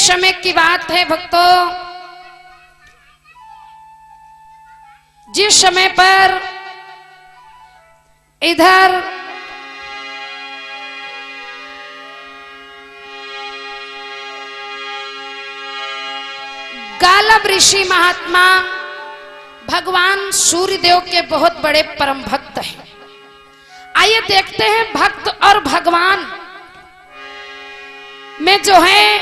समय की बात है भक्तों, जिस समय पर इधर गालब ऋषि महात्मा भगवान सूर्यदेव के बहुत बड़े परम भक्त हैं। आइए देखते हैं भक्त और भगवान में जो है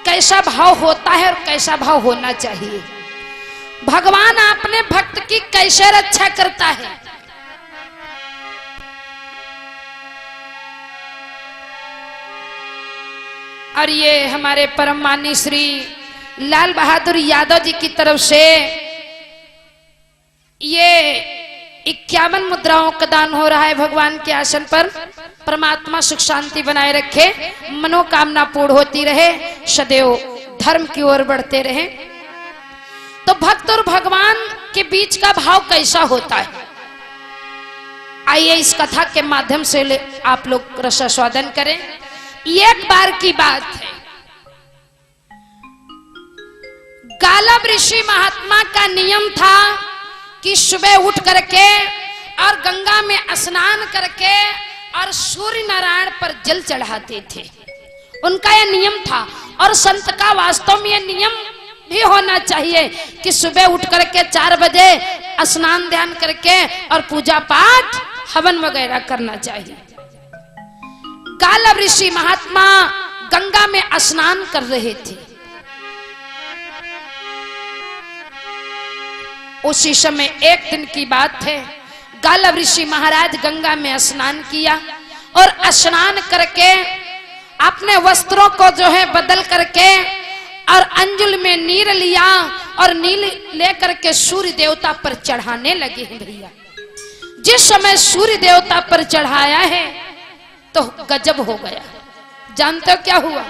कैसा भाव होता है और कैसा भाव होना चाहिए। भगवान अपने भक्त की कैसे रक्षा करता है। और ये हमारे परम माननीय श्री लाल बहादुर यादव जी की तरफ से ये 51 मुद्राओं का दान हो रहा है भगवान के आसन पर। परमात्मा सुख शांति बनाए रखे, मनोकामना पूर्ण होती रहे, सदैव धर्म की ओर बढ़ते रहे। तो भक्त और भगवान के बीच का भाव कैसा होता है, आइए इस कथा के माध्यम से आप लोग रसास्वादन करें। एक बार की बात है, गालब ऋषि महात्मा का नियम था कि सुबह उठ करके और गंगा में स्नान करके और सूर्य नारायण पर जल चढ़ाते थे। उनका यह नियम था और संत का वास्तव में यह नियम भी होना चाहिए कि सुबह उठ करके 4 बजे स्नान ध्यान करके और पूजा पाठ हवन वगैरह करना चाहिए। गालब ऋषि महात्मा गंगा में स्नान कर रहे थे। उसी समय एक दिन की बात है, गालब ऋषि महाराज गंगा में स्नान किया और स्नान करके अपने वस्त्रों को जो है बदल करके और अंजुल में नीर लिया और नील लेकर के सूर्य देवता पर चढ़ाने लगे हैं। भैया जिस समय सूर्य देवता पर चढ़ाया है तो गजब हो गया। जानते हो क्या हुआ?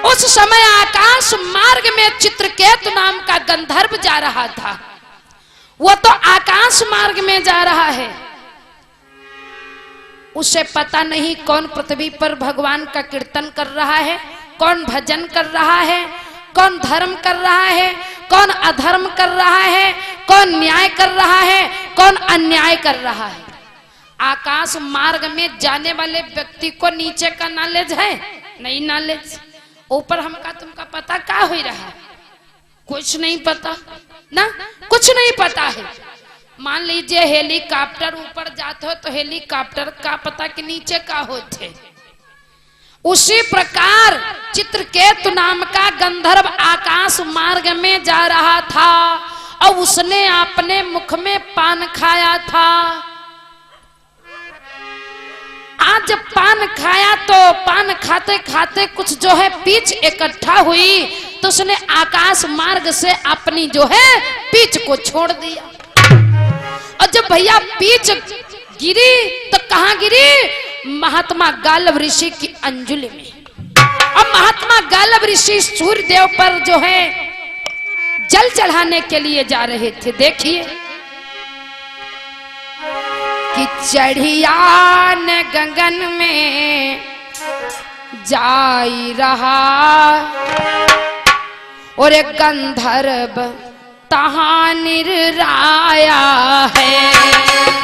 उस समय आकाश मार्ग में चित्रकेतु नाम का गंधर्व जा रहा था। वो तो आकाश मार्ग में जा रहा है, उसे पता नहीं कौन पृथ्वी पर भगवान का कीर्तन कर रहा है, कौन भजन कर रहा है, कौन धर्म कर रहा है, कौन अधर्म कर रहा है, कौन न्याय कर रहा है, कौन अन्याय कर रहा है। आकाश मार्ग में जाने वाले व्यक्ति को नीचे का नॉलेज है नहीं, नॉलेज ऊपर हमका तुमका पता क्या हो रहा है, कुछ नहीं पता ना, कुछ नहीं पता है। मान लीजिए हेलीकॉप्टर ऊपर जाते हो तो हेलीकॉप्टर का पता कि नीचे का होते। उसी प्रकार चित्रकेतु नाम का गंधर्व आकाश मार्ग में जा रहा था और उसने अपने मुख में पान खाया था। आज जब पान खाया तो पान खाते खाते कुछ जो है पीच इकट्ठा हुई तो उसने आकाश मार्ग से अपनी जो है पीच को छोड़ दिया। और जब भैया पीच गिरी तो कहां गिरी? महात्मा गालब ऋषि की अंजुलि में। और महात्मा गालब ऋषि सूर्य देव पर जो है जल चढ़ाने के लिए जा रहे थे। देखिए कि चढ़ियान गगन में जाई रहा और एक गंधर्व तहां निराया है।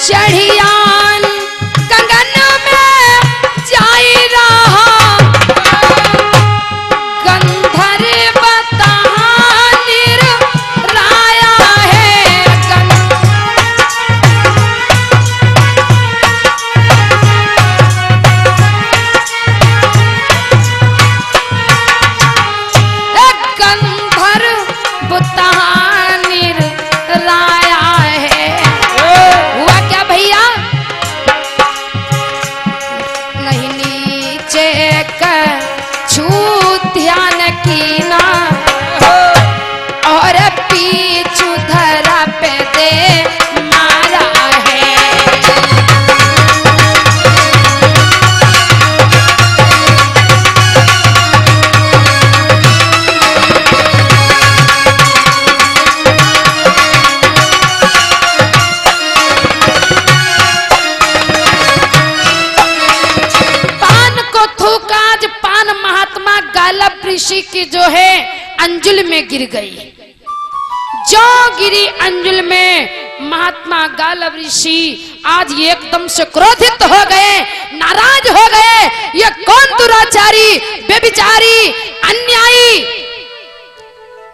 चढ़ियान गगन में जाई रहा ऋषि की जो है अंजुल में गिर गई। जो गिरी अंजुल में, महात्मा गालव ऋषि आज एकदम से क्रोधित हो गए, नाराज हो गए। ये कौन दुराचारी, व्यभिचारी, अन्यायी,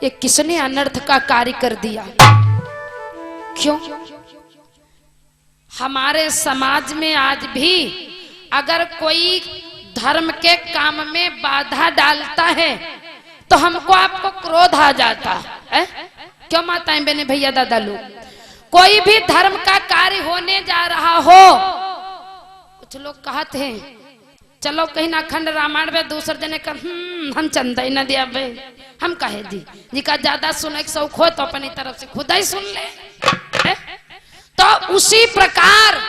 ये किसने अनर्थ का कार्य कर दिया? क्यों? हमारे समाज में आज भी अगर कोई धर्म के काम में बाधा डालता है तो हमको आपको क्रोध आ जाता है। क्यों माताएं बहने भैया दादा लोग? कोई भी धर्म का कार्य होने जा रहा हो, कुछ लोग कहते हैं चलो कहीं ना अखंड रामायण में दूसरे जने का हम चंदा ही न दिया बे, हम कहे दी जी का ज्यादा सुने के शौक हो तो अपनी तरफ से खुद ही सुन ले। तो उसी प्रकार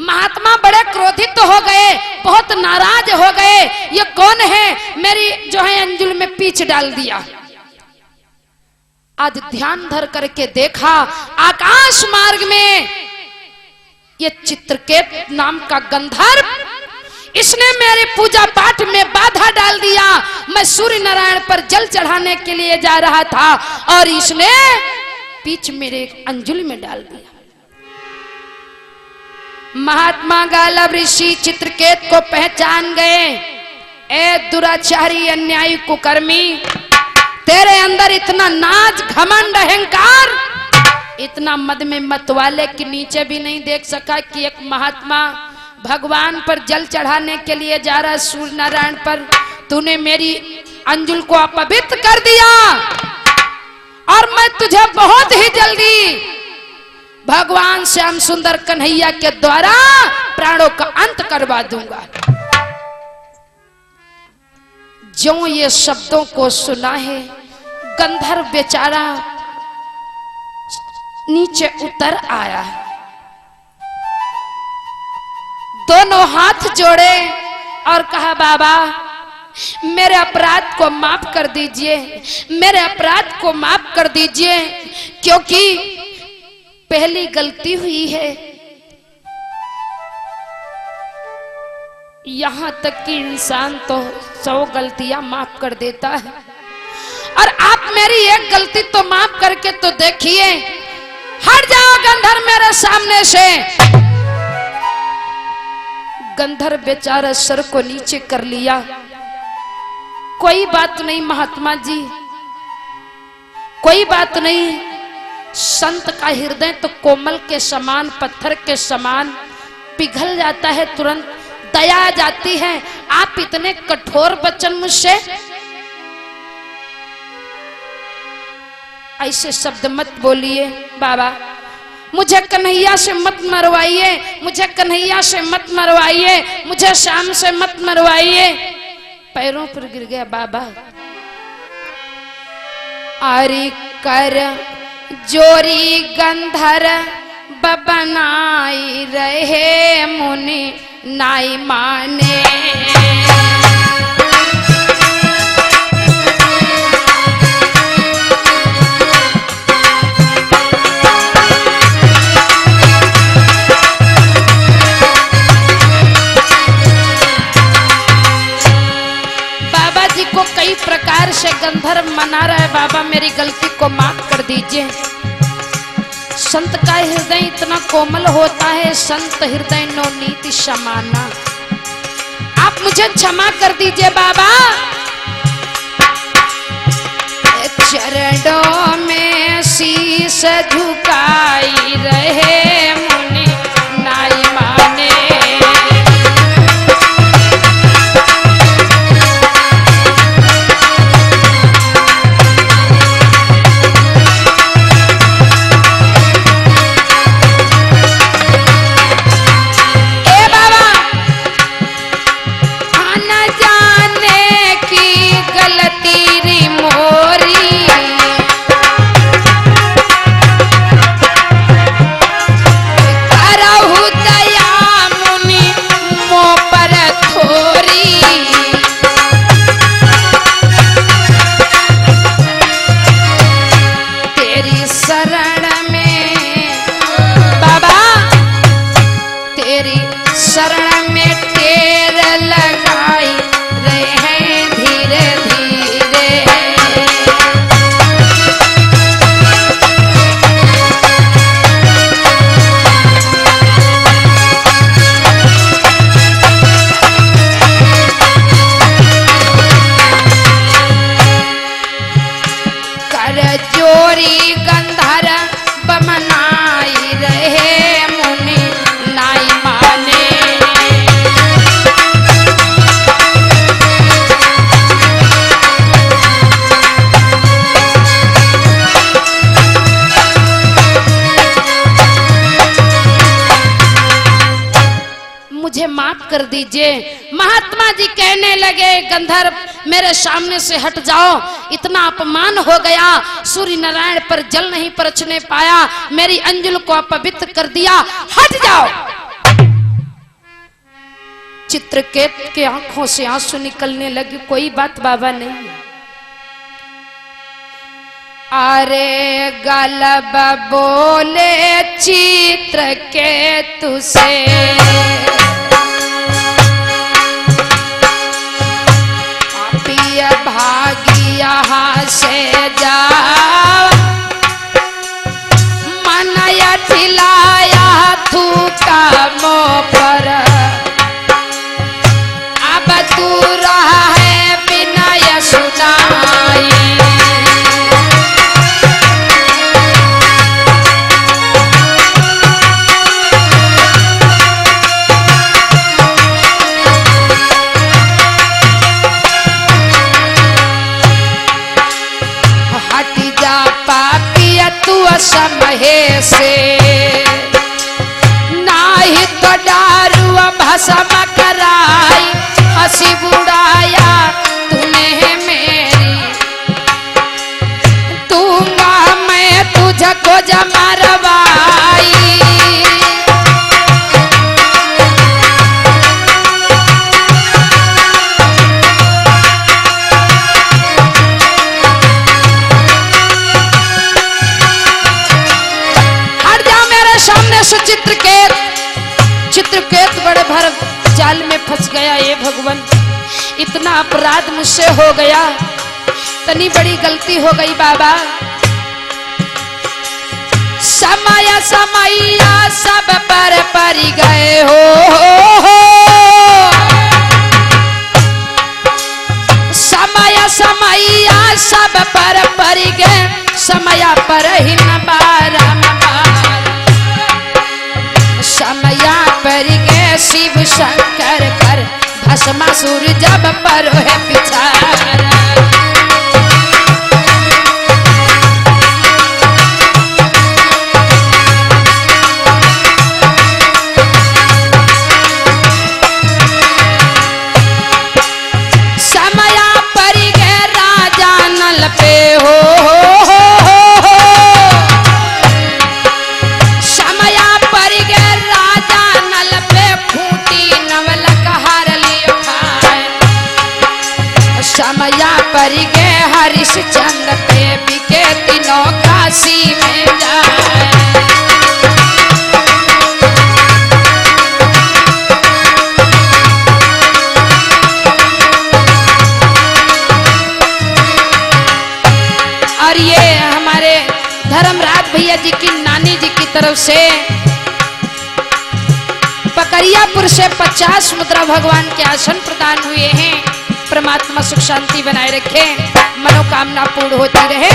महात्मा बड़े क्रोधित तो हो गए, बहुत नाराज हो गए। ये कौन है मेरी जो है अंजुल में पीछ डाल दिया? आज ध्यान धर करके देखा, आकाश मार्ग में ये चित्रकेत नाम का गंधर्व, इसने मेरे पूजा पाठ में बाधा डाल दिया। मैं सूर्य नारायण पर जल चढ़ाने के लिए जा रहा था और इसने पीछ मेरे अंजुल में डाल दिया। महात्मा गालव ऋषि चित्रकेत को पहचान गए। ए दुराचारी, अन्यायी, कुकर्मी, तेरे अंदर इतना नाज, घमंड, अहंकार, इतना मद में मतवाले के नीचे भी नहीं देख सका कि एक महात्मा भगवान पर जल चढ़ाने के लिए जा रहा है सूर्य नारायण पर। तूने मेरी अंजुल को अपवित्र कर दिया और मैं तुझे बहुत ही जल्दी भगवान श्याम सुंदर कन्हैया के द्वारा प्राणों का अंत करवा दूंगा। जो ये शब्दों को सुना है, गंधर्व बेचारा नीचे उतर आया, दोनों हाथ जोड़े और कहा बाबा मेरे अपराध को माफ कर दीजिए, मेरे अपराध को माफ कर दीजिए, क्योंकि पहली गलती हुई है। यहां तक कि इंसान तो 100 गलतियां माफ कर देता है और आप मेरी एक गलती तो माफ करके तो देखिए। हट जाओ गंधर्व मेरे सामने से। गंधर्व बेचारा सर को नीचे कर लिया। कोई बात नहीं महात्मा जी, कोई बात नहीं। संत का हृदय तो कोमल के समान, पत्थर के समान पिघल जाता है, तुरंत दया आ जाती है। आप इतने कठोर वचन मुझसे, ऐसे शब्द मत बोलिए बाबा, मुझे कन्हैया से मत मरवाइए, मुझे कन्हैया से मत मरवाइए, मुझे शाम से मत मरवाइए। पैरों पर गिर गया बाबा। अरे कर जोरी गंधर बनाई रहे, मुनि नाई माने। बाबा जी को कई प्रकार से गंधर्व मना रहा है, बाबा मेरी गलती को माफ कर दीजिए। संत का हृदय इतना कोमल होता है, संत हृदय नवनीति समाना। आप मुझे क्षमा कर दीजिए बाबा। चरणों में शीश झुकाई रहे, मुनि नाई माने। शरण में टेर लगाई रहे हैं धीरे धीरे। माफ कर दीजिए। महात्मा जी कहने लगे गंधर्व मेरे सामने से हट जाओ, इतना अपमान हो गया, सूर्य नारायण पर जल नहीं परछने पाया, मेरी अंजुल को अपवित्र कर दिया, हट जाओ। चित्रकेत के आंखों से आंसू निकलने लगे, कोई बात बाबा नहीं। अरे गलब बोले चित्रकेतु से भागी यहाँ से जाओ, मनया ठिलाया थूका मुँह पर, अब तू रहा है बिना ये सुनाई। समहे से नाही तो डारू भस्म कराई, हंसी बुढ़ाया तूने मेरी, दूंगा मैं तुझको जमरवाई। चित्रकेत बड़े भर जाल में फंस गया। ये भगवान इतना अपराध मुझसे हो गया, तनी बड़ी गलती हो गई बाबा। समय समैया सब पर परी गए हो, समय समैया सब पर परी गए, समय पर ही न बारम समया पर गए शिव शंकर कर, भस्मासुर जब पर है पिछारा। समया पर गए राजा नल पे हो, समया पर गए हरिश्चंद्र पे बिके तीनों काशी में जाए। और ये हमारे धर्मराज भैया जी की नानी जी की तरफ से पकरियापुर से 50 मुद्रा भगवान के आसन प्रदान हुए हैं। परमात्मा सुख शांति बनाए रखे, मनोकामना पूर्ण होती रहे।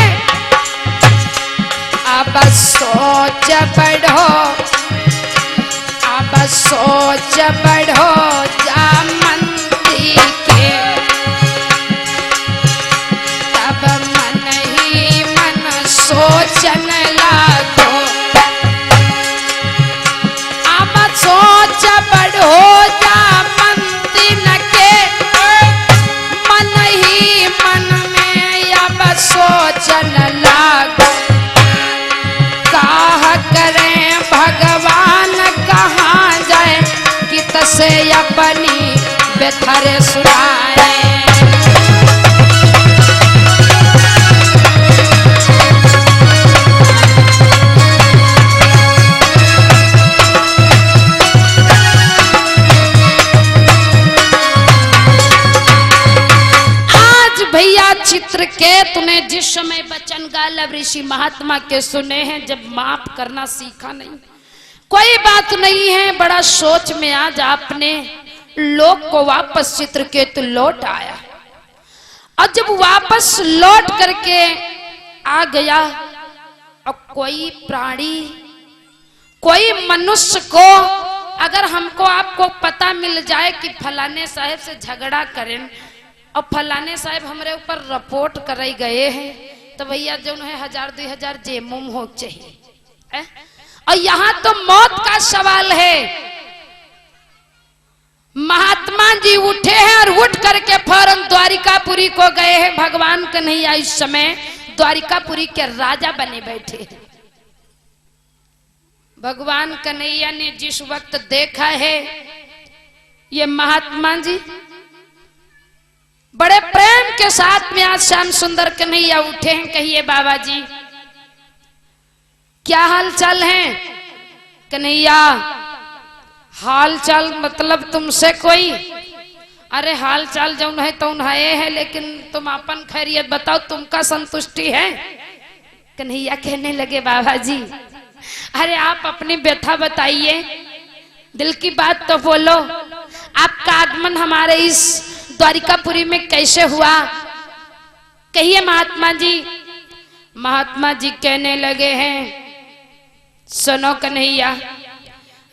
अब सोच बढ़ो, अब सोच बढ़ो जामंती के, तब मन ही मन सोचन लागो। अब सोच बढ़ो जामंती न के, मन में अब सोचन लागो। कहा करें भगवान कहाँ जाए, कि तसे अपनी व्यथरे सुनाए। भैया चित्रकेतु ने जिस समय वचन गाल ऋषि महात्मा के सुने हैं, जब माफ करना सीखा नहीं, कोई बात नहीं है, बड़ा सोच में आज आपने लोक को वापस चित्रकेतु लौट आया। और जब वापस लौट करके आ गया, और कोई प्राणी, कोई मनुष्य को अगर हमको आपको पता मिल जाए कि फलाने साहब से झगड़ा करें और फलाने साहब हमारे ऊपर रिपोर्ट कराई गए हैं, तो भैया जो है 1000-2000 जेमुम हो चाहिए। और यहाँ तो मौत का सवाल है। महात्मा जी उठे हैं और उठ करके फौरन द्वारिकापुरी को गए हैं। भगवान कन्हैया इस समय द्वारिकापुरी के राजा बने बैठे हैं। भगवान कन्हैया ने जिस वक्त देखा है ये महात्मा जी बड़े प्रेम के साथ में आज श्याम सुंदर कन्हैया उठे हैं। कहिए बाबा जी क्या हाल चाल है? कन्हैया हाल चाल मतलब तुमसे कोई, अरे हाल चाल जो है तो है, लेकिन तुम अपन खैरियत बताओ, तुमका संतुष्टि है? कन्हैया कहने लगे बाबा जी अरे आप अपनी व्यथा बताइए, दिल की बात तो बोलो। आपका आगमन हमारे इस द्वारिकापुरी में कैसे हुआ? कहिए महात्मा जी। महात्मा जी कहने लगे हैं सुनो कन्हैया,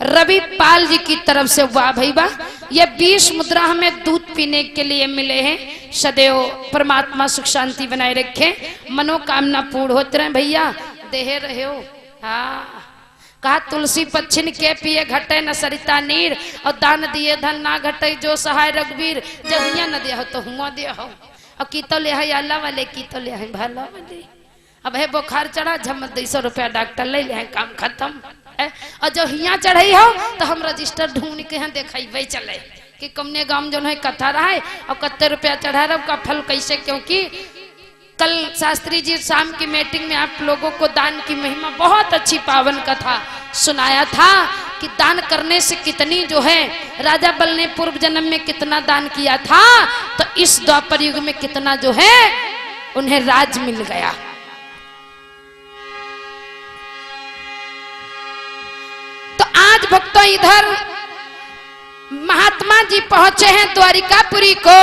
रवि पाल जी की तरफ से वाह भाई वाह, ये 20 मुद्रा हमें दूध पीने के लिए मिले हैं। सदैव परमात्मा सुख शांति बनाए रखे, मनोकामना पूर्ण होते रहे। भैया देहे रहे हो। हाँ कहा तुलसी पच्छिन के पिए घटे न सरिता नीर, और दान दिए धन ना घटे जो सहाय रघुवीर। जहिया न दे हो तो हुआ दे हो, और की तो ले है अल्लाह वाले, की तो ले है भला वाले। अब है बुखार चढ़ा झम 200 रुपया डॉक्टर ले ले, काम खत्म। और जो हिया चढ़ाई हो तो हम रजिस्टर ढूंढ के यहाँ देखेबे चले कि कमने गांव जो है कथा रहा है और कत्ते रुपया चढ़ा रहा का फल कैसे। क्योंकि कल शास्त्री जी शाम की मीटिंग में आप लोगों को दान की महिमा बहुत अच्छी पावन कथा सुनाया था कि दान करने से कितनी जो है, राजा बल ने पूर्व जन्म में कितना दान किया था तो इस द्वापर युग में कितना जो है उन्हें राज मिल गया। तो आज भक्तों इधर महात्मा जी पहुंचे हैं द्वारिकापुरी को।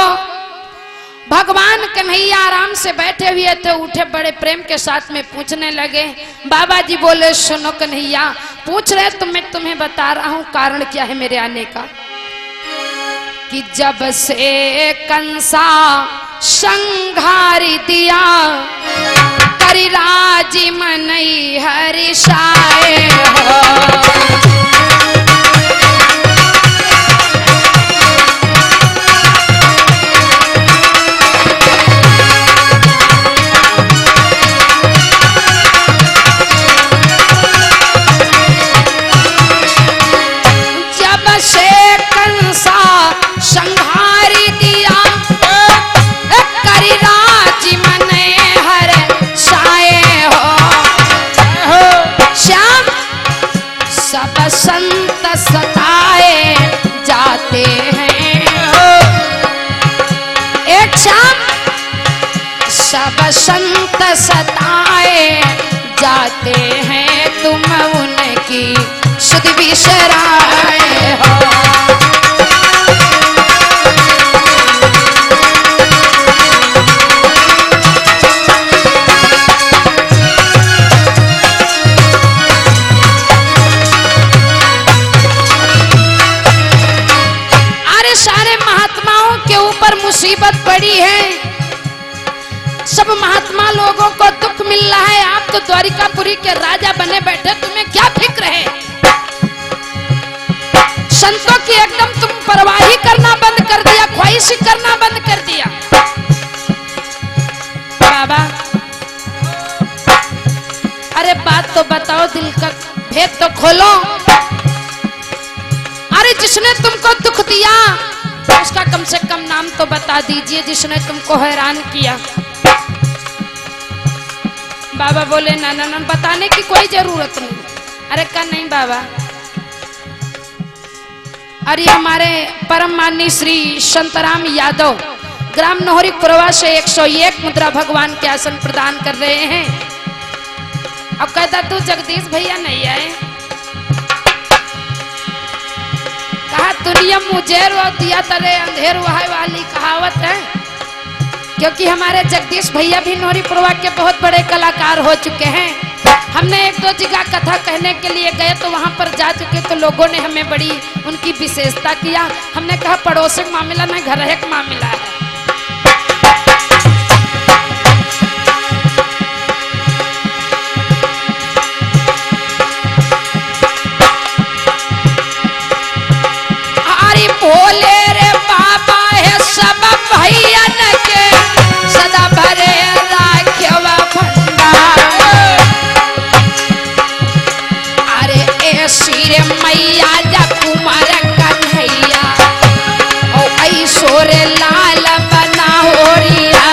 भगवान कन्हैया आराम से बैठे हुए थे, उठे बड़े प्रेम के साथ में पूछने लगे। बाबा जी बोले सुनो कन्हैया, पूछ रहे तो मैं तुम्हें बता रहा हूं कारण क्या है मेरे आने का। कि जब से कंसा संघारी दिया, करिराज मनई हर्षाए हो। संहारी दिया करिराज मने हर साए हो। श्याम सब संत सताए जाते हैं। एक श्याम सब संत सताए जाते हैं, तुम उनकी सुध बिसराए हो। मुसीबत पड़ी है, सब महात्मा लोगों को दुख मिल रहा है, आप तो द्वारिकापुरी के राजा बने बैठे, तुम्हें क्या फिक्र है? संतों की एकदम तुम परवाही करना बंद कर दिया, ख्वाहिश करना बंद कर दिया। बाबा अरे बात तो बताओ, दिल का भेद तो खोलो। अरे जिसने तुमको दुख दिया उसका कम से कम नाम तो बता दीजिए, जिसने तुमको हैरान किया। बाबा बोले ना ना ना, बताने की कोई जरूरत नहीं। अरे का नहीं बाबा, अरे हमारे परम माननीय श्री संतराम यादव ग्राम नोहरी पुरवा से 101 मुद्रा भगवान के आसन प्रदान कर रहे हैं। अब कहता तू जगदीश भैया नहीं आए, कहा दुनिया मुझे रो दिया तरे अंधेर वहां वाली कहावत है। क्योंकि हमारे जगदीश भैया भी नोहरी पुरवा के बहुत बड़े कलाकार हो चुके हैं। हमने 1-2 जगह कथा कहने के लिए गए तो वहां पर जा चुके, तो लोगों ने हमें बड़ी उनकी विशेषता किया। हमने कहा पड़ोसी का मामला नहीं, घर एक मामला है। बोले सिर मैया जा कुमार कन्हैया ओ ऐसोर लाल बना हो रिया।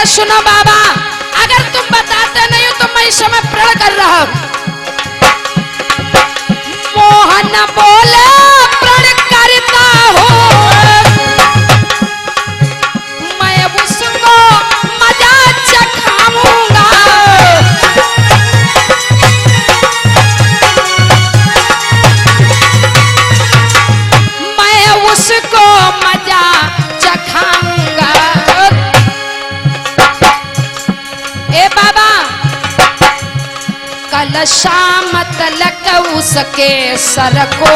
सुनो बाबा, अगर तुम बताते नहीं हो तो मैं इस समय प्रण कर रहा हूं। मोहन बोले प्रण करता हूं, मैं उसको मजा चखाऊंगा। मैं उसको मजा चखाऊंगा। ए बाबा, कल शाम तलक उसके सर को,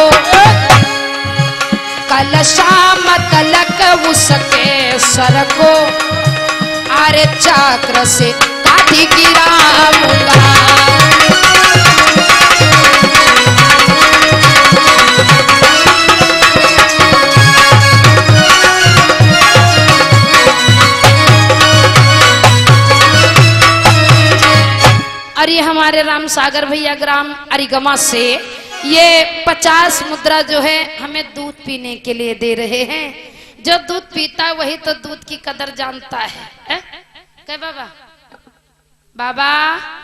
कल शाम तलक उसके सर को आरे चक्र से काटी गिराऊंगा। और ये हमारे राम सागर भैया ग्राम अरिगमा से ये 50 मुद्रा जो है हमें दूध पीने के लिए दे रहे हैं। जो दूध पीता है वही तो दूध की कदर जानता है। क्या बाबा? बाबा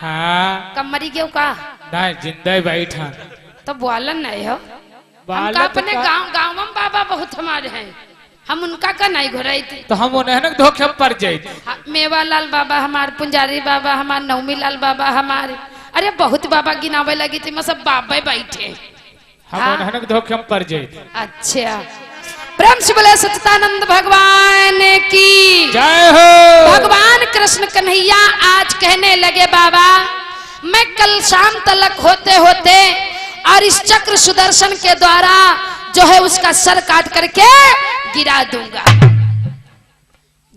हाँ कब मरी गयो का? नहीं, जिंदा बैठा तो बोलन नहीं हो। हम तो अपने गाँव में बाबा बहुत हमारे हैं, हम उनका का नहीं घुराई थी तो हम उन्हें न धोखे पड़ जाए। मेवालाल बाबा हमारे, पुंजारी बाबा हमारे, नवमी लाल बाबा हमारे, अरे बहुत बाबा गिनावे लगी थी। मैं सब बाबा बैठे हम उन्हें न धोखे पड़ जाए। अच्छा, प्रेम से बोले सच्चिदानंद भगवान की जय हो। भगवान कृष्ण कन्हैया आज कहने लगे बाबा, मैं कल शाम तलक होते होते और इस चक्र सुदर्शन के द्वारा जो है उसका सर काट करके गिरा दूंगा।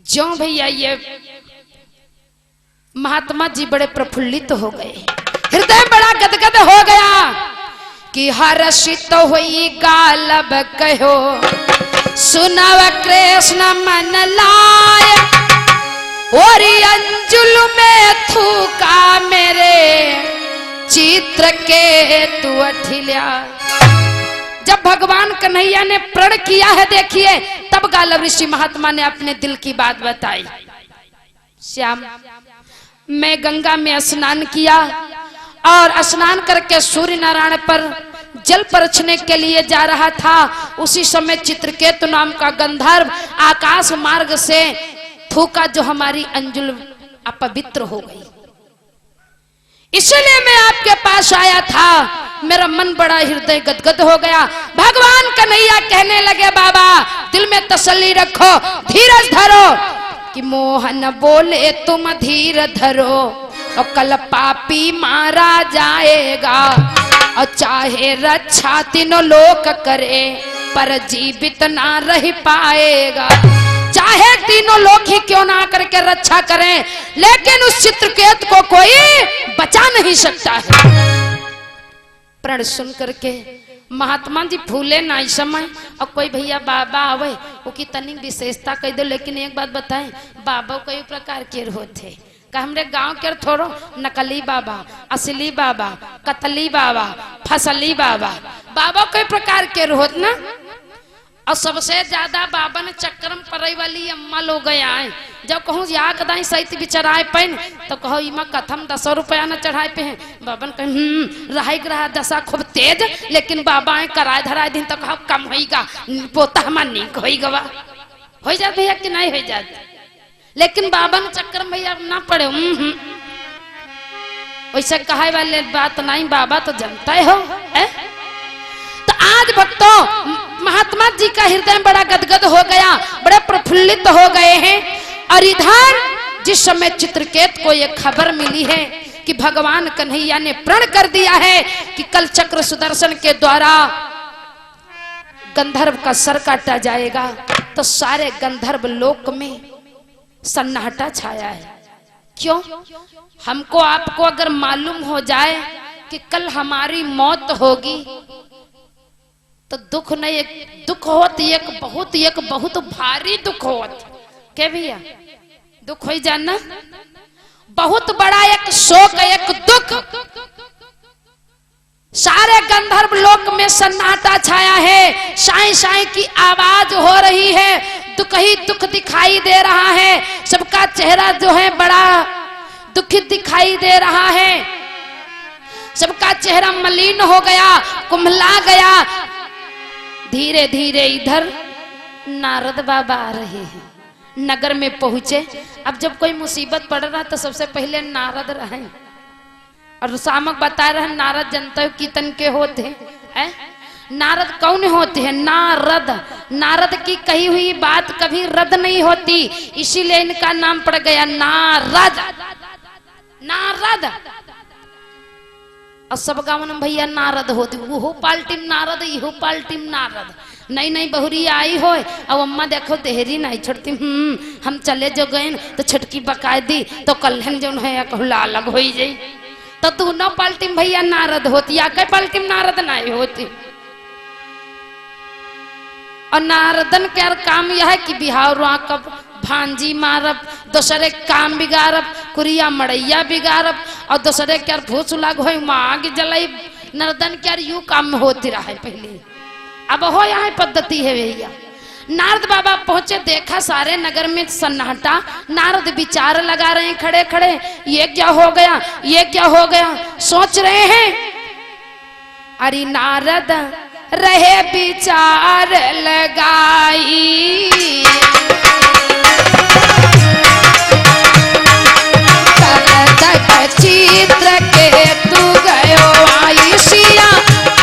जो भैया ये महात्मा जी बड़े प्रफुल्लित हो गए, हृदय बड़ा गदगद हो गया कि हर्षित हुई गालब कहो सुनव कृष्ण मन लाय, और अंजुल में थूका मेरे चित्र के तू अठिल्या। जब भगवान कन्हैया ने प्रण किया है देखिए, तब गालव ऋषि महात्मा ने अपने दिल की बात बताई। श्याम, मैं गंगा में स्नान किया और स्नान करके सूर्य नारायण पर जल परछने के लिए जा रहा था। उसी समय चित्रकेतु नाम का गंधर्व आकाश मार्ग से थूका, जो हमारी अंजुल अपवित्र हो गई। इसलिए मैं आपके पास आया था। मेरा मन बड़ा हृदय गदगद हो गया। भगवान कन्हैया कहने लगे बाबा, दिल में तसल्ली रखो, धीरज धरो। कि मोहन बोले तुम धीर धरो, और कल पापी मारा जाएगा, और चाहे रक्षा तीनों लोक करे, पर जीवित ना रह पाएगा। चाहे तीनों लोग ही क्यों ना करके रक्षा करें, लेकिन उस चित्रकेतु को कोई बचा नहीं सकता है। प्रण सुन करके महात्मा जी फूले ना इस समय। और कोई भैया बाबा आवे वो की तनिक विशेषता कह दो, लेकिन एक बात बताएं, बाबा कई प्रकार के होते। का हमरे गांव के थोड़ो नकली बाबा, असली बाबा, कतली बाबा, फसली बाबा, बाबा कई प्रकार के होत ना। और सबसे ज्यादा बाबा ने चक्कर में पड़े वाली अम्मा लोग आए। जब कहूँ या कदाई सहित बिचराए पैन तो कहो इमा कथम 10 रुपया न चढ़ाए पे हैं। बाबा ने कहे रहा ग्रह दशा खूब तेज, लेकिन बाबा कराए धराए दिन तो कहो कम होगा, पोता हमार नीक होगा। हो जात भैया कि नहीं हो जात, लेकिन बाबा ने चक्कर में भैया ना पड़े। वैसे कहे वाले बात नहीं, बाबा तो जनता हो। तो आज भक्तों महात्मा जी का हृदय बड़ा गदगद हो गया, बड़े प्रफुल्लित हो गए हैं। और इधर जिस समय चित्रकेतु को यह खबर मिली है कि भगवान कन्हैया ने प्रण कर दिया है कि कल चक्र सुदर्शन के द्वारा गंधर्व का सर काटा जाएगा, तो सारे गंधर्व लोक में सन्नाटा छाया है। क्यों? हमको आपको अगर मालूम हो जाए कि कल हमारी मौत होगी तो दुख नहीं, एक दुख होत, एक बहुत भारी दुख होत के भैया, दुख हो जाना बहुत बड़ा एक शोक, एक दुख। सारे गंधर्व लोक में सन्नाटा छाया है, साई साई की आवाज हो रही है, दुख ही दुख दिखाई दे रहा है, सबका चेहरा जो है बड़ा दुखित दिखाई दे रहा है, सबका चेहरा मलिन हो गया, कुम्हला गया। धीरे धीरे इधर नारद बाबा आ रहे हैं, नगर में पहुंचे। अब जब कोई मुसीबत पड़ रहा तो सबसे पहले नारद रहे, और सामक बता रहे हैं नारद जनता कीर्तन के होते हैं। नारद कौन होते हैं? नारद, नारद की कही हुई बात कभी रद्द नहीं होती, इसीलिए इनका नाम पड़ गया नारद। नारद और सब गाँव में भैया नारद होती, वो पाल्टी नारद, इहो पाल्टी नारद। नई नई बहुरी आई हो अब अम्मा देखो देहरी नहीं छोड़ती, हम चले जो गए तो छटकी बका दी तो कल्हन जो है अलग हो जाई, तो दोनों पाल्टी भैया नारद होती, या कई पाल्टी नारद नहीं होती। और नारदन के काम यह है कि बिहार कब भांजी मारब, दूसरे काम बिगाड़ब, कुरिया मड़ैया बिगाड़ब, और दूसरे के भूसुला घोई मांग जलाई। नारदन के यू काम में होती रहा पहले, अब हो यहाँ पद्धति है भैया। नारद बाबा पहुंचे, देखा सारे नगर में सन्नाटा, नारद विचार लगा रहे हैं खड़े खड़े, ये क्या हो गया, ये क्या हो गया, सोच रहे हैं। अरे नारद रहे विचार लगाई, चित्र के तू गयो आई, सिया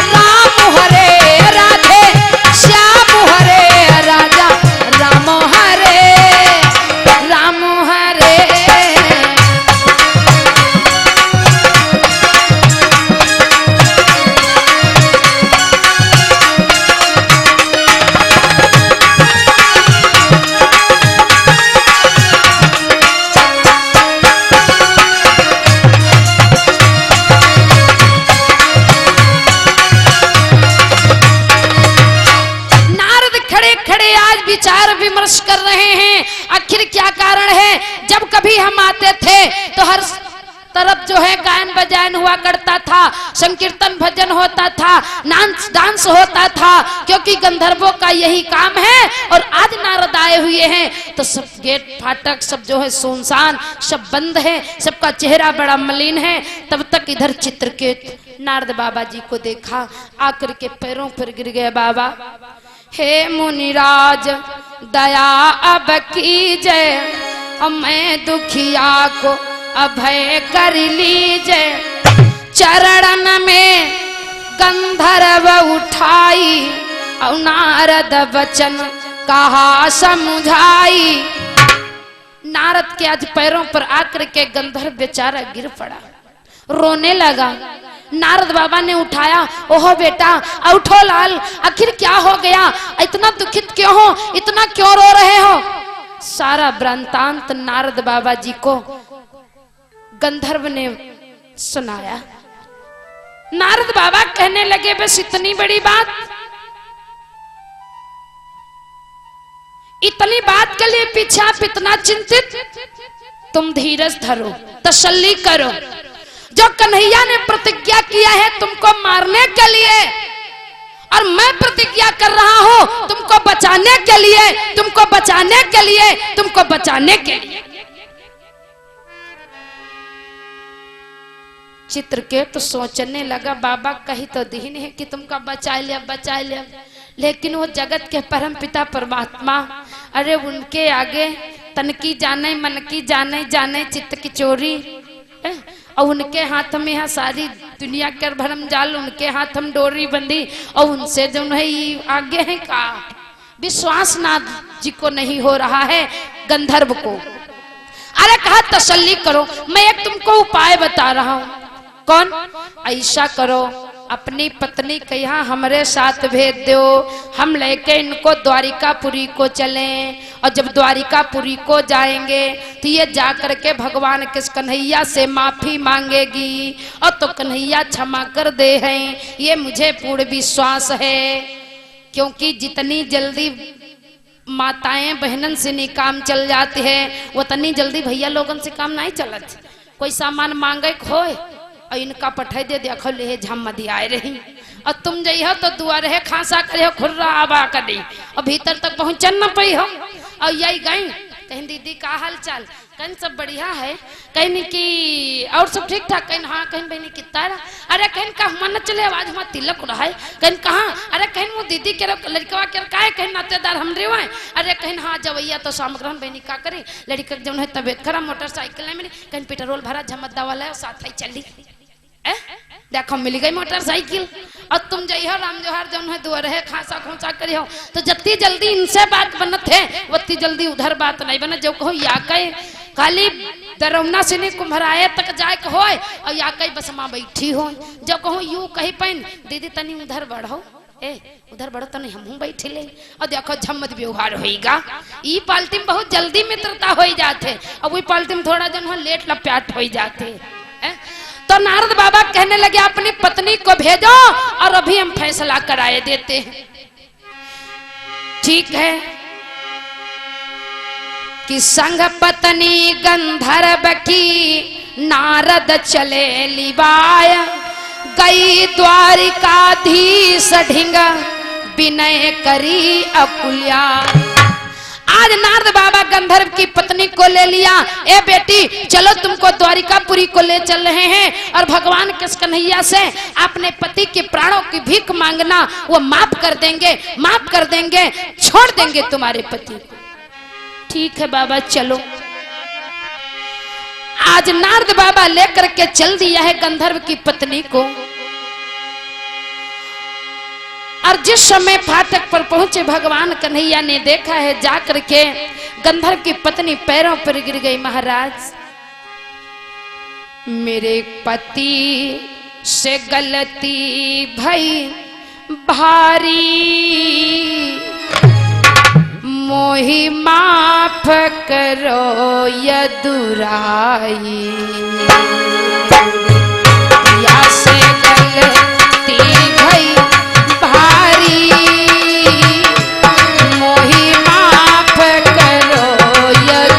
राम हरे राधे श्याम हरे राजा राम हरे राम हरे। विचार विमर्श कर रहे हैं, आखिर क्या कारण है। जब कभी हम आते थे तो हर तरफ जो है गायन बजायन हुआ करता था, संकीर्तन भजन होता था, डांस होता था, क्योंकि गंधर्वों का यही काम है। और आज नारद आए हुए हैं तो सब गेट फाटक सब जो है सुनसान, सब बंद है, सबका चेहरा बड़ा मलिन है। तब तक इधर चित्रकेत नारद बाबा जी को देखा, आकर के पैरों पर गिर गए। बाबा हे मुनिराज दया अब कीजय, मैं दुखिया को अभय कर लीजय। चरणन में गंधर्व उठाई, और नारद वचन कहा समझाई। नारद के आज पैरों पर आकर के गंधर्व बेचारा गिर पड़ा, रोने लगा। नारद बाबा ने उठाया, ओहो बेटा उठो लाल, आखिर क्या हो गया, इतना दुखित क्यों हो, इतना क्यों रो रहे हो। सारा वृत्तांत नारद बाबा जी को गंधर्व ने सुनाया। नारद बाबा कहने लगे, बस इतनी बड़ी बात, इतनी बात के लिए पीछे आप इतना चिंतित, तुम धीरज धरो, तसल्ली करो। जो कन्हैया ने प्रतिज्ञा किया है तुमको मारने के लिए, और मैं प्रतिज्ञा कर रहा हूं तुमको बचाने के लिए, तुमको बचाने के लिए, तुमको बचाने के लिए। चित्रकेत तो सोचने लगा, बाबा कही तो दीन है कि तुमको बचा लिया, बचा लिया, लेकिन वो जगत के परम पिता परमात्मा, अरे उनके आगे तन की जाने मन की जाने, जाने चित्त की चोरी, और उनके हाथ में है सारी दुनिया के भरम जाल, उनके हाथ हम डोरी बंदी, और उनसे जो है आगे है का विश्वास नाथ जी को नहीं हो रहा है, गंधर्व को। अरे कहा तसल्ली करो, मैं एक तुमको उपाय बता रहा हूं। कौन? ऐसा करो अपनी पत्नी के यहाँ हमारे साथ भेज दो, हम लेके इनको द्वारिकापुरी को चलें। और जब द्वारिकापुरी को जाएंगे तो ये जा करके भगवान किस कन्हैया से माफी मांगेगी और तो कन्हैया क्षमा कर दे हैं, ये मुझे पूर्ण विश्वास है। क्योंकि जितनी जल्दी माताएं बहनन से नहीं काम चल जाते हैं उतनी जल्दी भैया लोगन से काम नहीं चलत। कोई सामान मांगे खोए और इनका पठाई दे देखो ले झमदी आए रही और तुम जइहो तो दुआरे है खांसा करे हो खुर्रा आबा करी और भीतर तक पहुंचन न पई हो। और यही गई कहीं दीदी का हाल चाल, कहीं सब बढ़िया है, कहीं की और सब ठीक ठाक, कहीं हाँ, कहीं बहनी कितना रहा, अरे कहीं का मन चले आवाज हमारा तिलक रहा है, कहीं कहाँ, अरे कहीं वो दीदी के लड़कवा के का है, कहीं नातेदार हम रे हुए, अरे कहीं हाँ जवैया तो शामग्रहण बहनी का करे, लड़का जब है तबियत खराब मोटरसाइकिल नहीं मिली, कहीं पेट्रोल भरा झमद्दा वाला है साथ ही चली देखो मिल गई मोटरसाइकिल। और तुम जइहो राम जोहार जौन है दुआर है खांसा खोसा करियो तो जितनी जल्दी इनसे बात बनत है उतनी जल्दी उधर बात नहीं बने। जो कहो या कहे खाली दरौना से नहीं कुम्भराए तक जाए के होए और या कहीं बस माँ बैठी हो, जो कहो यूं कही पैन दीदी तनी उधर बढ़ो, ए उधर बढ़ो तनी हम बैठे ले और देखो झम्मत व्यवहार होगा। ई पाल्टी में बहुत जल्दी मित्रता हो जाते और वही पाल्टी में थोड़ा जन लेट लप्याट हो जाते। तो नारद बाबा कहने लगे अपनी पत्नी को भेजो और अभी हम फैसला कराए देते हैं। ठीक है कि संग पत्नी गंधर्व की नारद चले लिवाय, गई द्वारिकाधीश ढिंग विनय करी अकुल्या। आज नारद बाबा गंधर्व की पत्नी को ले लिया, ए बेटी चलो तुमको द्वारिकापुरी को ले चल रहे हैं और भगवान किस कन्हैया से अपने पति के प्राणों की भीख मांगना, वो माफ कर देंगे, माफ कर देंगे, छोड़ देंगे तुम्हारे पति को। ठीक है बाबा चलो। आज नारद बाबा लेकर के चल दिया है गंधर्व की पत्नी को और जिस समय फाटक पर पहुंचे भगवान कन्हैया ने देखा है जाकर के गंधर्व की पत्नी पैरों पर गिर गई। महाराज मेरे पति से गलती भई भारी, मोहि माफ करो यदुराई, या से गलती भई भारी, मोहि माफ करो यदुराई।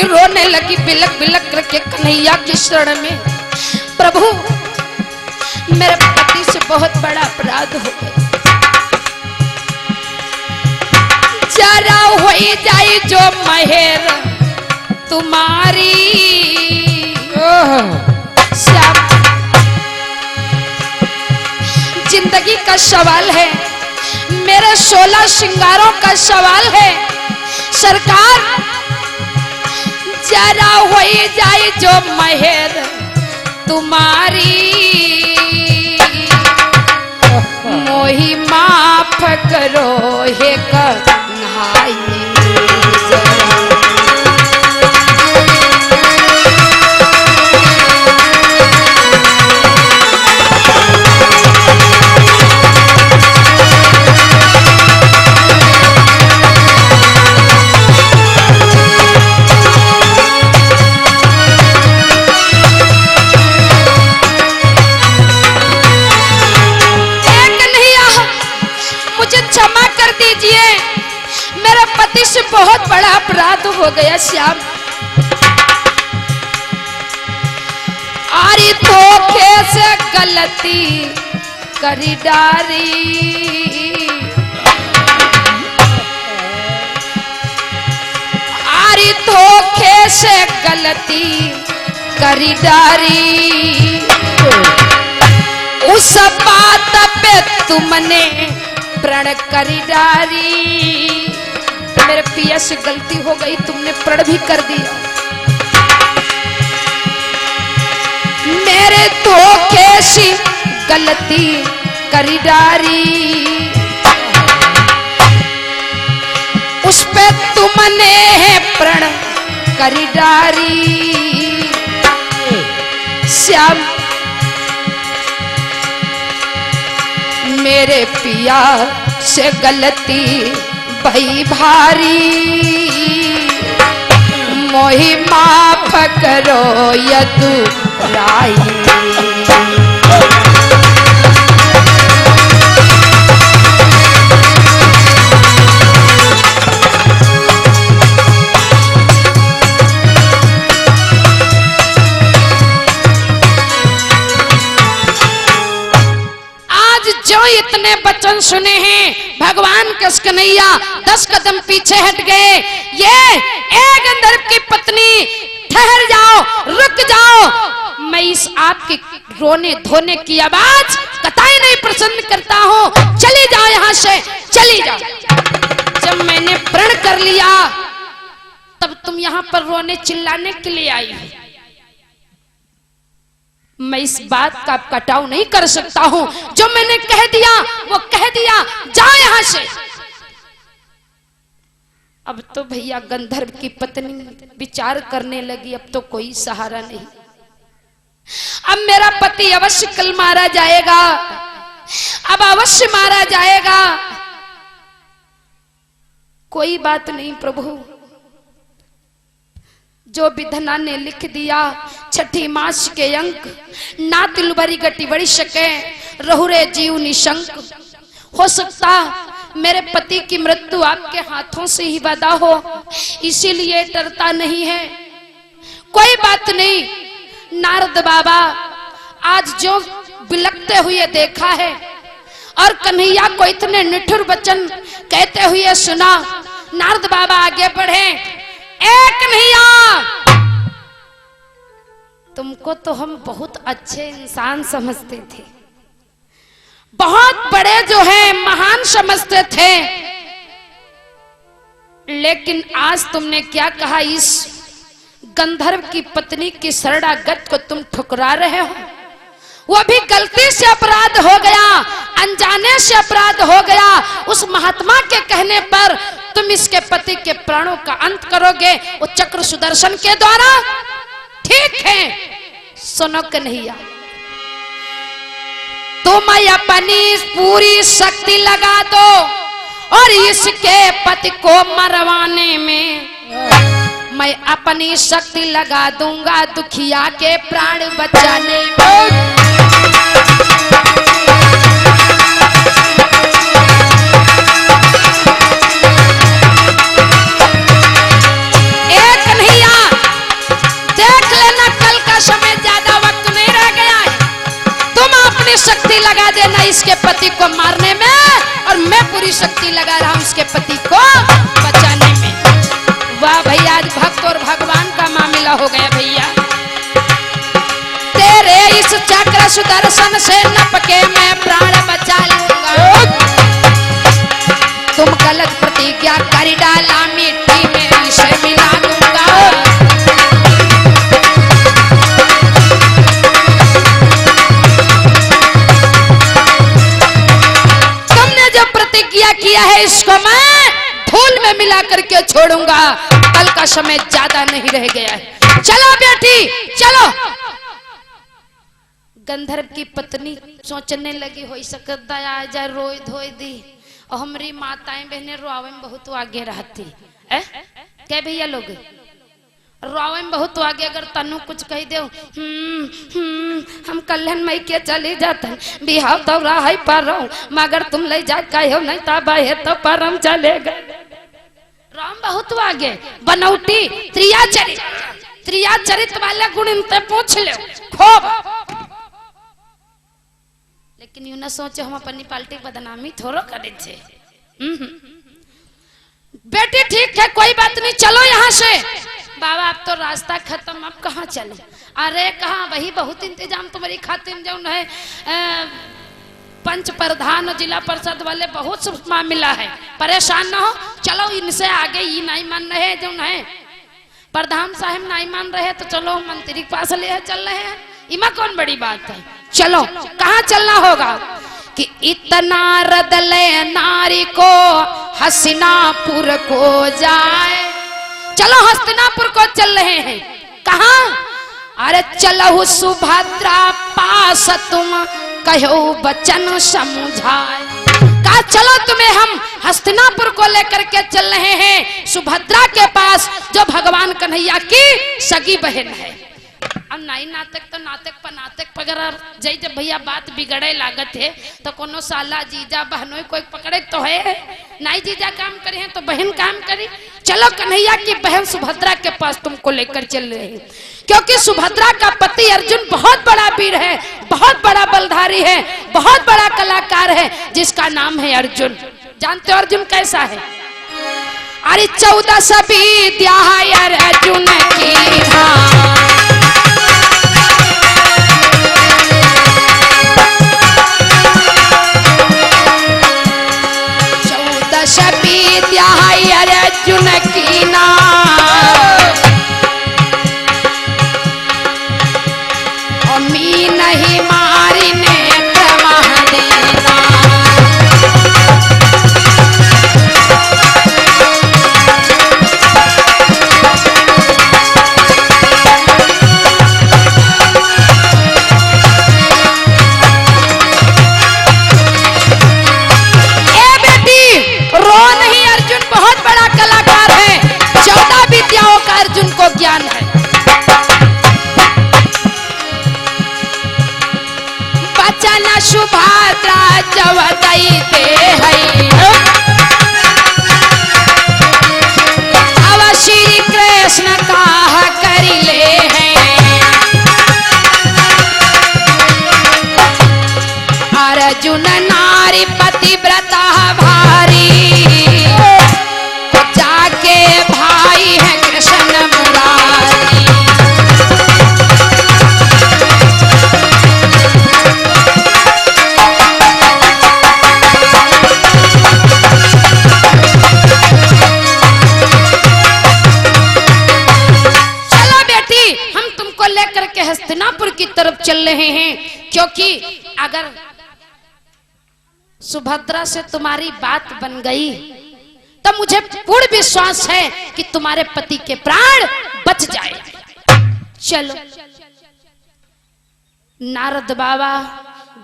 रोने लगी बिलक बिलक करके कन्हैया की शरण में, प्रभु मेरे पति से बहुत बड़ा अपराध हो गया, जरा हो जाए जो मेहर तुम्हारी। श्याम जिंदगी का सवाल है, मेरे 16 श्रृंगारों का सवाल है, सरकार जरा हो जाए जो मेहर तुम्हारी, मोहि माफ करो हे कन्हाई। मेरे पति से बहुत बड़ा अपराध हो गया श्याम, आरी धोखे से गलती करी डारी, आरी धोखे से गलती करी डारी, उस बात पे तुमने प्रण करी डारी, मेरे पिया से गलती हो गई, तुमने प्रण भी कर दिया। मेरे तो कैसी गलती करी डारी, उस पे तुमने प्रण करी डारी। श्याम मेरे पिया से गलती भई भारी, मोहि माफ करो यदु राई। जो इतने वचन सुने हैं भगवान के कन्हैया 10 कदम पीछे हट गए। ये गंधर्व की पत्नी, ठहर जाओ, रुक जाओ, मैं इस आपकी रोने धोने की आवाज कतई नहीं पसंद करता हूँ, चली जाओ यहाँ से, चली जाओ। जब मैंने प्रण कर लिया तब तुम यहाँ पर रोने चिल्लाने के लिए आई हो। मैं इस बात का कटाव नहीं कर सकता हूं, जो मैंने कह दिया वो कह दिया, जाओ यहां से। अब तो भैया गंधर्व की पत्नी विचार करने लगी, अब तो कोई सहारा नहीं, अब मेरा पति अवश्य कल मारा जाएगा, अब अवश्य मारा जाएगा। कोई बात नहीं प्रभु, जो विधना ने लिख दिया, छठी मास के अंक, ना तिलबरी गटी बड़ी सके, रहुरे जीव निशंक। हो सकता मेरे पति की मृत्यु आपके हाथों से ही वादा हो, इसीलिए डरता नहीं है। कोई बात नहीं नारद बाबा, आज जो बिलखते हुए देखा है और कन्हैया को इतने निठुर वचन कहते हुए सुना, नारद बाबा आगे बढ़े। कन्हैया, तुमको तो हम बहुत अच्छे इंसान समझते थे, बहुत बड़े जो है महान समझते थे, लेकिन आज तुमने क्या कहा, इस गंधर्व की पत्नी की शरणागत को तुम ठुकरा रहे हो। वो भी गलती से अपराध हो गया, अनजाने से अपराध हो गया, उस महात्मा के कहने पर तुम इसके पति के प्राणों का अंत करोगे, वो चक्र सुदर्शन के द्वारा। ठीक है, सुनो कन्हैया, तुम अपनी पूरी शक्ति लगा दो और इसके पति को मरवाने में मैं अपनी शक्ति लगा दूंगा, दुखिया के प्राण बचाने में। समय ज्यादा वक्त नहीं रह गया है, तुम अपनी शक्ति लगा देना इसके पति को मारने में, और मैं पूरी शक्ति लगा रहा हूं इसके पति को बचाने में। वाह भैया, आज भक्त और भगवान का मामला हो गया भैया। तेरे इस चक्र सुदर्शन से नपके मैं प्राण बचा लूंगा। तुम गलत प्रतिज्ञा कर डाला, मिट्टी में इसे मिला दूंगा। किया है, इसको मैं धूल में मिला करके छोड़ूंगा। कल का समय ज्यादा नहीं रह गया है, चलो बेटी चलो। गंधर्व की पत्नी सोचने लगी, हो सकता आ जाए रोई धोई दी, और हमारी माताएं बहनें रोवे में बहुत आगे रहती है। क्या भैया लोग रोवे में बहुत आगे, अगर तनु कुछ कह दे, हम कल्याण मई के चले जाते, बिहाव तो रहा पर मगर तुम ले जा कहो नहीं तब है तो परम चले गए। राम बहुत आगे, बनौटी त्रिया चरित वाले गुण इनते पूछ ले खूब, लेकिन यूं न सोचो हम अपनी पार्टी बदनामी थोड़ा करे थे। बेटी ठीक है, कोई बात नहीं, चलो यहाँ से। बाबा अब तो रास्ता खत्म, अब कहाँ चले? अरे कहाँ, वही बहुत इंतजाम तुम्हारी खातिर जो है पंच प्रधान और जिला परिषद वाले बहुत सब मिला है, परेशान ना हो। चलो इनसे आगे ये नहीं मान रहे जो है प्रधान साहब नहीं मान रहे तो चलो मंत्री के पास ले चल रहे हैं, इमा कौन बड़ी बात है। चलो कहाँ चलना होगा कि इतना रदले नारी को हस्तिनापुर को जाए। चलो हस्तिनापुर को चल रहे हैं। कहाँ? अरे चलो सुभद्रा पास तुम कहो वचन समझाए। कहा चलो तुम्हें हम हस्तिनापुर को लेकर के चल रहे हैं सुभद्रा के पास, जो भगवान कन्हैया की सगी बहन है। अब नहीं नाटक तो नाटक पनाटक पकड़ जय जब भैया बात बिगड़े लागत है तो कोनो साला जीजा बहनों कोई पकड़े तो है नहीं, जीजा काम करे हैं तो बहन काम करी। चलो कन्हैया की बहन सुभद्रा के पास तुमको लेकर चल रहे हैं, क्योंकि सुभद्रा का पति अर्जुन बहुत बड़ा वीर है, बहुत बड़ा बलधारी है, बहुत बड़ा कलाकार है, जिसका नाम है अर्जुन। जानते हो अर्जुन कैसा है? अरे 14 विद्या अर्जुन की धाम, 14 विद्या अर्जुन की नाम, अम्मी नहीं मारी ने प्रवाह देना। अर्जुन को ज्ञान है। वचन सुभद्रा जब दैते है, अब श्री कृष्ण कहा करिले हैं। अर्जुन नारी पतिव्रता भारी, जाके भाई है कृष्ण मुरारी। चलो बेटी हम तुमको लेकर के हस्तिनापुर की तरफ चल रहे हैं, क्योंकि अगर सुभद्रा से तुम्हारी बात बन गई तो मुझे पूर्ण विश्वास है कि तुम्हारे पति के प्राण बच जाए। चलो नारद बाबा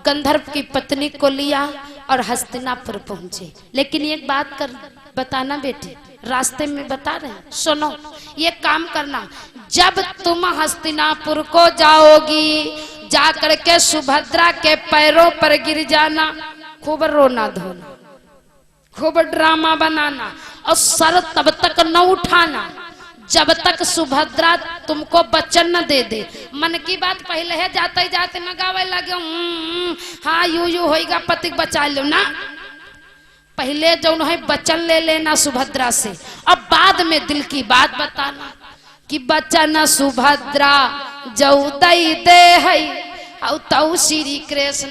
गंधर्व की पत्नी को लिया और हस्तिनापुर पहुंचे। लेकिन एक बात कर बताना बेटी, रास्ते में बता रहे हैं, सुनो ये काम करना, जब तुम हस्तिनापुर को जाओगी जाकर के सुभद्रा के पैरों पर गिर जाना, खूब रोना धोना, खूब ड्रामा बनाना और सर तब तक न उठाना जब तक सुभद्रा तुमको वचन न दे दे। मन की बात पहले है जाते जाते न गावे लगे हाँ यू होएगा पति बचा लो ना, पहले जो है वचन ले लेना सुभद्रा से, अब बाद में दिल की बात बताना कि वचन सुभद्रा जो दई दे है औ तौ श्री कृष्ण